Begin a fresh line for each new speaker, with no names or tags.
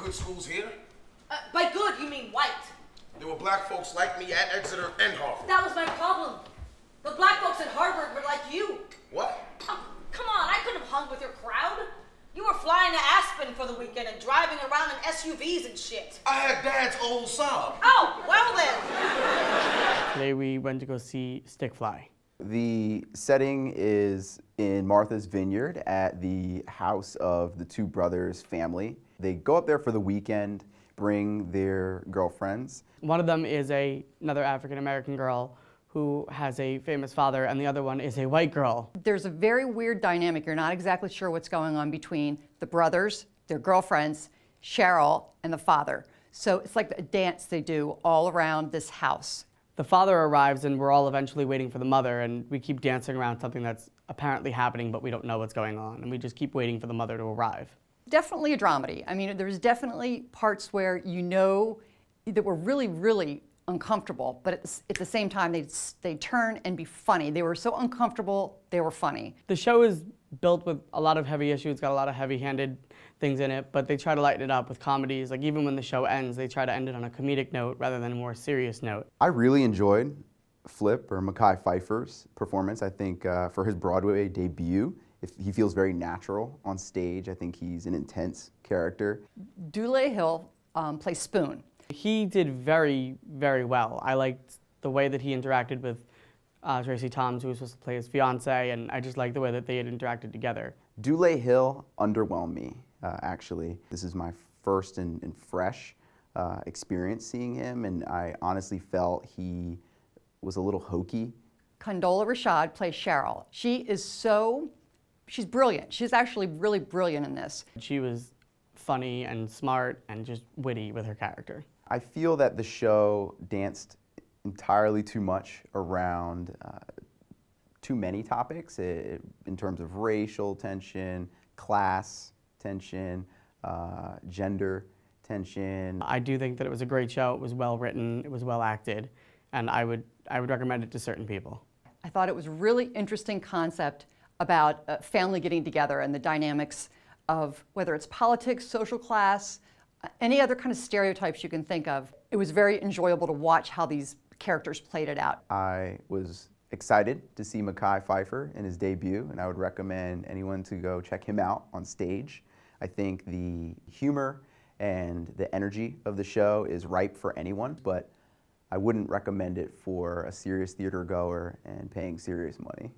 good schools here.
By good, you mean white.
There were black folks like me at Exeter and Harvard.
That was my problem. The black folks at Harvard were like you.
What?
Oh, come on, I couldn't have hung with your crowd. You were flying to Aspen for the weekend and driving around in SUVs and shit.
I had Dad's old Saab.
Oh, well then.
Today we went to go see Stick Fly.
The setting is in Martha's Vineyard at the house of the two brothers' family. They go up there for the weekend, bring their girlfriends.
One of them is another African-American girl who has a famous father, and the other one is a white girl.
There's a very weird dynamic. You're not exactly sure what's going on between the brothers, their girlfriends, Cheryl, and the father. So it's like a dance they do all around this house.
The father arrives, and we're all eventually waiting for the mother, and we keep dancing around something that's apparently happening, but we don't know what's going on, and we just keep waiting for the mother to arrive.
Definitely a dramedy. I mean, there's definitely parts where you know that were really, really uncomfortable, but at the same time, they'd turn and be funny. They were so uncomfortable, they were funny.
The show is built with a lot of heavy issues, it's got a lot of heavy-handed things in it, but they try to lighten it up with comedies. Like even when the show ends, they try to end it on a comedic note rather than a more serious note.
I really enjoyed Mekhi Phifer's performance. I think for his Broadway debut, he feels very natural on stage. I think he's an intense character.
Dule Hill plays Spoon.
He did very, very well. I liked the way that he interacted with Tracie Thoms, who was supposed to play his fiance, and I just liked the way that they had interacted together.
Dule Hill underwhelmed me, actually. This is my first and fresh experience seeing him, and I honestly felt he was a little hokey.
Condola Rashad plays Cheryl. She's brilliant. She's actually really brilliant in this.
She was funny and smart and just witty with her character.
I feel that the show danced entirely too much around too many topics in terms of racial tension, class tension, gender tension.
I do think that it was a great show. It was well written, it was well acted, and I would recommend it to certain people.
I thought it was a really interesting concept about family getting together and the dynamics of whether it's politics, social class, any other kind of stereotypes you can think of. It was very enjoyable to watch how these characters played it out.
I was excited to see Mekhi Phifer in his debut, and I would recommend anyone to go check him out on stage. I think the humor and the energy of the show is ripe for anyone, but I wouldn't recommend it for a serious theater goer and paying serious money.